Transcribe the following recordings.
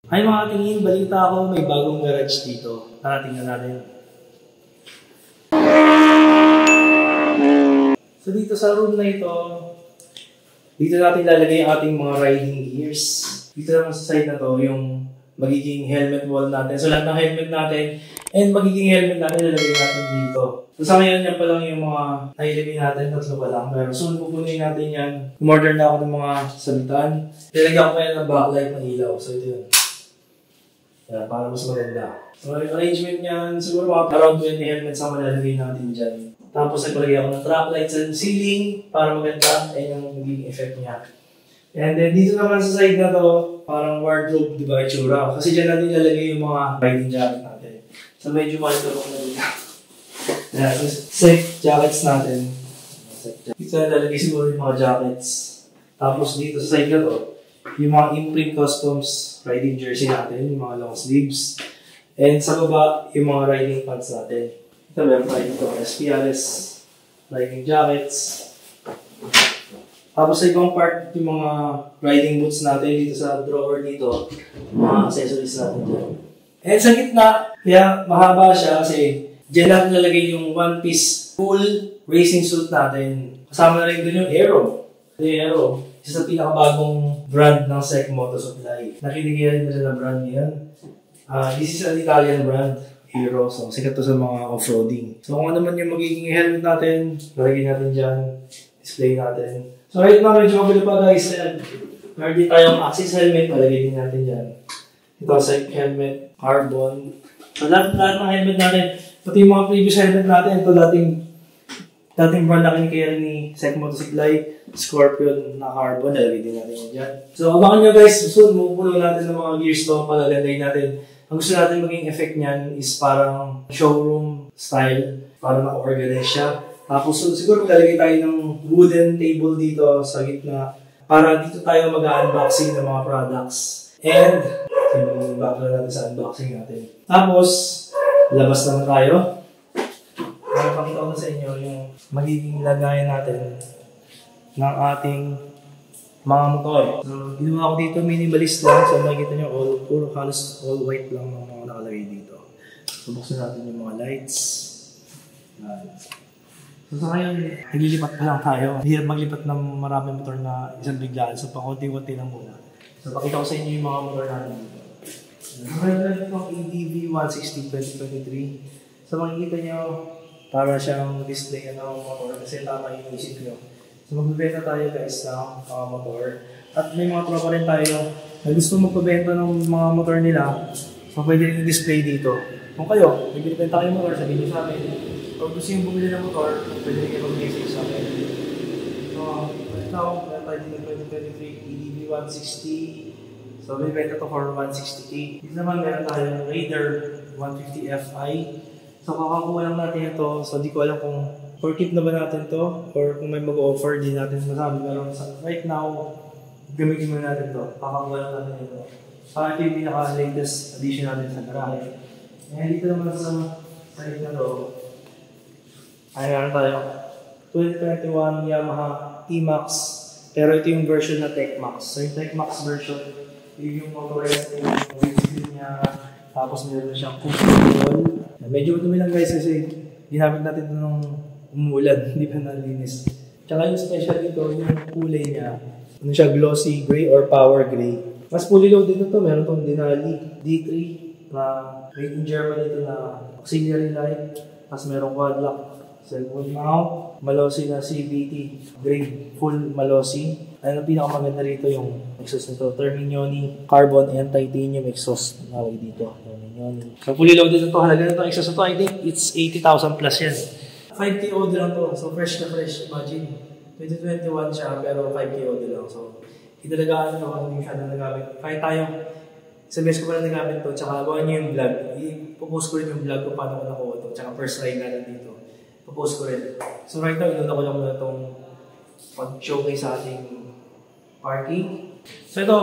Ay mga tingin, balita ko may bagong garage dito. Tara, tingnan natin. So dito sa room na ito, dito natin lalagay ang ating mga riding gears. Dito naman sa side na to, yung magiging helmet wall natin. So lahat ng helmet natin and magiging helmet natin lalagay natin dito. So sa ngayon, yan pa lang yung mga nailagay natin, tatlo pa lang. Pero soon pupunin natin yan. Umorder na ako ng mga sabitan. Nilagyan ko pa yan ng backlight ng ilaw. So ito yun. Yan, para mas maganda. So arrangement niyan, siguro mga around 20 helmets ang malalagay natin dyan. Tapos nagpalagay ako ng track lights sa ceiling para maganda. Ayun yung magiging effect niya. And then dito naman sa side na to, parang wardrobe, di ba, itsura. Kasi dyan natin ilalagay yung mga riding jacket natin. So medyo malutulong na dito. Yan, safe jackets natin. Dito na lalagay siguro yung mga jackets. Tapos dito sa side na to, yung mga imprint customs riding jersey natin, yung mga long sleeves. And sa baba, yung mga riding pants natin. Ito meron tayo dito, SPLS riding jackets. Tapos sa ibang part, yung mga riding boots natin dito sa drawer dito, mga accessories natin dyan. And sa gitna, kaya mahaba siya kasi dyan natin nalagay yung one-piece full racing suit natin. Kasama na rin dun yung Aero. Yung Aero, isa sa pinakabagong brand ng SEC Moto Supply. Nakiligilan na siya na brand niyan. This is an Italian brand, Aero. So, sikat to sa mga off-roading. So, kung ano man yung magiging helmet natin, lalagay natin dyan, display natin. So, right now, medyo mabili pa guys. Meron din tayong Axis helmet, palagay din natin dyan. Ito, SEC helmet, carbon. So, lahat ng helmet natin, pati yung mga previous helmet natin, ito dating brand na kinikaya ni SEC Moto Supply, Scorpion na carbon, nalagay din natin yan dyan. So, abangan nyo guys, soon, mapupuno natin ng mga gears to, palagay natin. Ang gusto natin maging effect niyan is parang showroom style, parang naka-organize siya. Tapos, siguro maglalagay tayo ng wooden table dito sa gitna para dito tayo mag-unboxing ng mga products. And, back na natin sa unboxing natin. Tapos, labas naman tayo. Pakita ko na sa inyo yung magiging lagayan natin ng ating mga motor. So, ginawa ko dito minimalist lang. So, makikita nyo, puro halos all white lang ng mga nakalagay dito. So, buksan natin yung mga lights. So, sa ngayon, naglilipat pa lang tayo. Hirap maglipat ng maraming motor na isang biglaan. So, pakunti-kunti lang muna. So, pakita ko sa inyo yung mga motor natin dito. Meron na itong ADV 160 2023. So, makikita nyo, para siyang display ng motor kasi tama yung isip nyo. So, magbibenta tayo guys ng motor. At may mga tropa rin tayo na gusto magpabenta ng mga motor nila. So, pwede rin i-display dito. Kung kayo, nagbibenta kayo motor, sabihin nyo sa amin. Kung gusto yung bumili ng motor, pwede rin kayo mag-message sa amin. So, right now, meron tayo dito 2023 EDV 160. So, may benta to for 160K. Dito naman, meron tayo ng Raider 150 Fi. So, kakakuha lang natin ito. So, di ko alam kung for keep na ba natin to or kung may mag-offer, di natin masabi. Pero right now, gamitin mo natin to. Kakakuha lang natin ito. So, ito yung pinaka-latest addition natin sa garahe. And dito naman sa side na to, ay meron tayo 2021 Yamaha T-Max. Pero ito yung version na Tech-Max. So, yung Tech-Max version, yung motorist yung windshield niya. Tapos meron siyang cruise control. Medyo madumi lang guys kasi ginamit natin ito nung umuulan, hindi pa nalinis. Tsaka yung special dito, yung kulay niya, ano siya, glossy gray or power gray. Mas fully loaded na to, meron tong Denali D3 na made in Germany ito na auxiliary light. Tapos merong quad lock, cellphone mount, Malossi na CVT, grade full Malossi. Ano pinakamaganda rito yung exhaust nito, Terminioni carbon and titanium exhaust na dito. So fully loaded na to, halaga na itong exhaust na to, I think it's 80,000 plus yan. 5K OD lang to, so fresh na fresh, imagine. 2021 siya, pero 5K OD lang. So, idalagaan nyo kung hindi siya na nagamit. Kahit tayo, sa best ko pala nagamit to, tsaka abangan nyo yung vlog. I-post ko rin yung vlog kung paano ko nakuha to, tsaka first ride natin dito. I-post ko rin. So right now, inuna ko lang muna itong pag-showcase sa ating parking. So ito,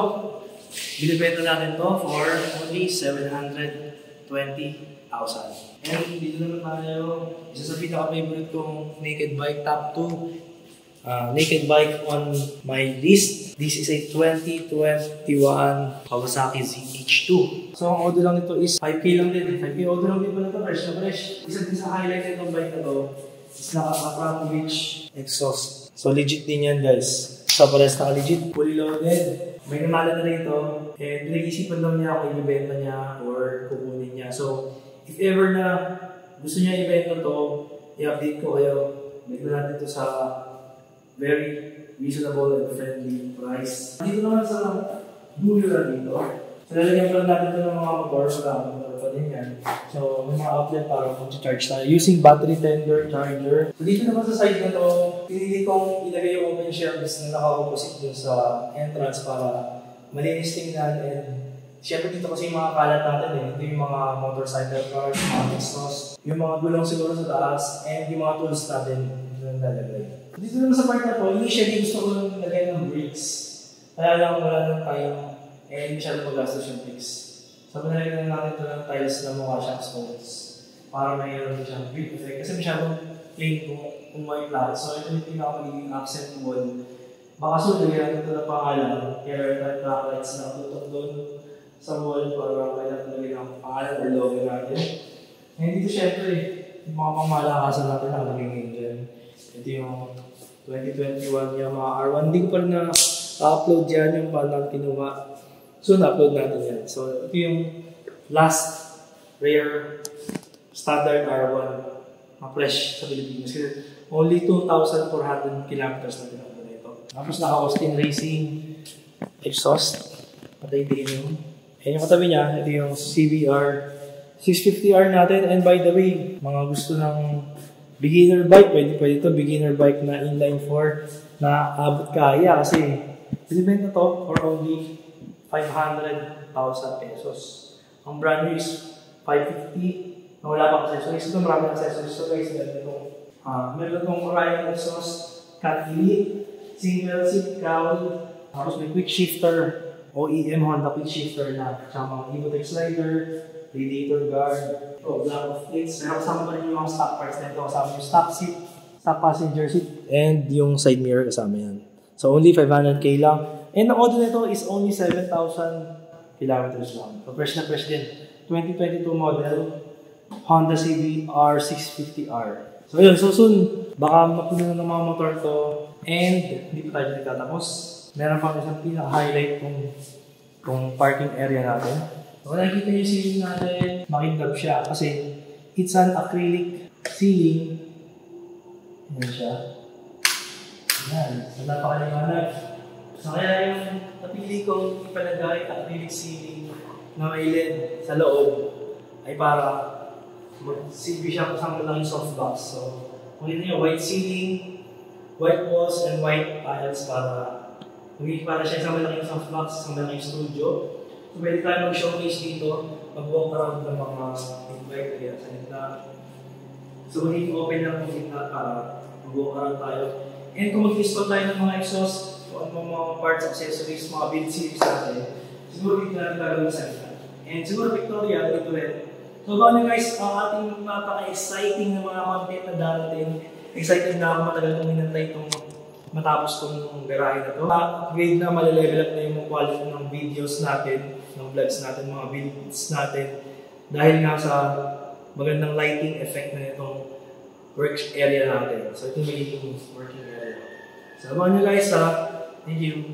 binibenta natin to for only 720,000. And dito naman tayo, isa sa pinaka-favorite kong naked bike, top 2. naked bike on my list. This is a 2021 Kawasaki ZH2. So ang audio lang nito is 5K lang din. 5K audio lang din pala ito, fresh na fresh. Isa din sa highlight nitong bike na to is naka-Akrapovic exhaust. So legit din yan guys. So pares naka-legit, fully loaded. May namala na rito. And pinag-isipan lang niya kung ibenta niya or kukunin niya. So if ever na gusto niya ibenta to, i-update ko kayo. Bigyan natin ito sa very reasonable and friendly price. Dito naman sa dulo na dito. So, lalagyan pa lang natin ito ng mga motor. Motor pa din yan. So, may mga outlet para mag-charge tayo using battery tender charger. So, dito naman sa side na to, pinili kong ilagay yung open shelves na naka-opposite dun sa entrance para malinis tingnan. And syempre dito kasi yung mga kalat natin Ito yung mga motorcycle cars, mga exhaust, yung mga gulong siguro sa taas, and yung mga tools natin. Dito naman sa part na to, initially gusto ko lang lagay ng brakes. Kaya lang wala nang time and masyado magastos yung brakes. So pinalagyan natin ito ng tiles na mukha siyang stones para mayroon siyang grip effect. Kasi masyadong plain kung may flat. So ito yung pinaka-magiging accent wall. Baka so, lagyan natin ito ng pangalan. Kaya red backlights na tutok doon sa wall para kaya lagyan ng pangalan or logo natin. And dito syempre, yung mga pamalakasan natin nakalagay ngayon dyan. Ito yung 2021 Yamaha R1. Hindi ko pa rin na-upload yan yung paano natin kinuha. So, na-upload natin yan. So, ito yung last rare standard R1 na fresh sa Pilipinas. Kasi only 2,400 kilometers na tinapos na ito. Tapos naka-Austin Racing exhaust. Patay din yun. And yung katabi niya, ito yung CBR 650R natin. And by the way, mga gusto ng beginner bike, pwede ito, beginner bike na inline 4 na abot kaya kasi binibenta to for only 500,000 pesos. Ang brand new is 550 na wala pang accessories. Ito maraming accessories. So guys, meron itong Orion exhaust, cat elite, single seat cowl, tapos may quick shifter, OEM Honda quick shifter na, tsaka mga Evotech slider, radiator guard, block of plates. Pero kasama pa rin yung mga stock parts na ito. Kasama yung stock seat, stock passenger seat, and yung side mirror kasama yan. So only 500k lang. And ang audio nito is only 7,000 kilometers lang. So fresh na fresh din. 2022 model, Honda CBR 650R. So yun, so soon, baka mapuno na ng mga motor to. And hindi pa tayo nagtatapos. Meron pang isang pinaka-highlight kung parking area natin. So, kung nakikita yung ceiling natin, makindab siya kasi it's an acrylic ceiling. Ayan siya. Ayan. So, napakaliwanag. So, kaya yung napili kong ipalagay acrylic ceiling na may LED sa loob ay para mag-silbi siya kasama lang yung softbox. So, kung ito yung white ceiling, white walls, and white tiles para siya kasama lang yung softbox, kasama lang yung studio. So, pwede tayo mag-showcase dito, mag-walk around ng mga bike area sa gitna. So, magiging open lang yung gitna para mag-walk around tayo. And kung mag-install tayo ng mga exhaust, o mga parts, accessories, mga build series natin, siguro dito natin gagawin sa gitna. And siguro Victoria, dito rin. So, baka guys, ang ating napaka-exciting na mga content na darating. Excited na ako, matagal kong hinantay itong matapos itong garahe na ito. Upgrade na, malalevel up na yung quality ng videos natin, ng vlogs natin, mga builds natin. Dahil nga sa magandang lighting effect na itong work area natin. So ito yung magiging working area. So abangan nyo guys ha. Thank you.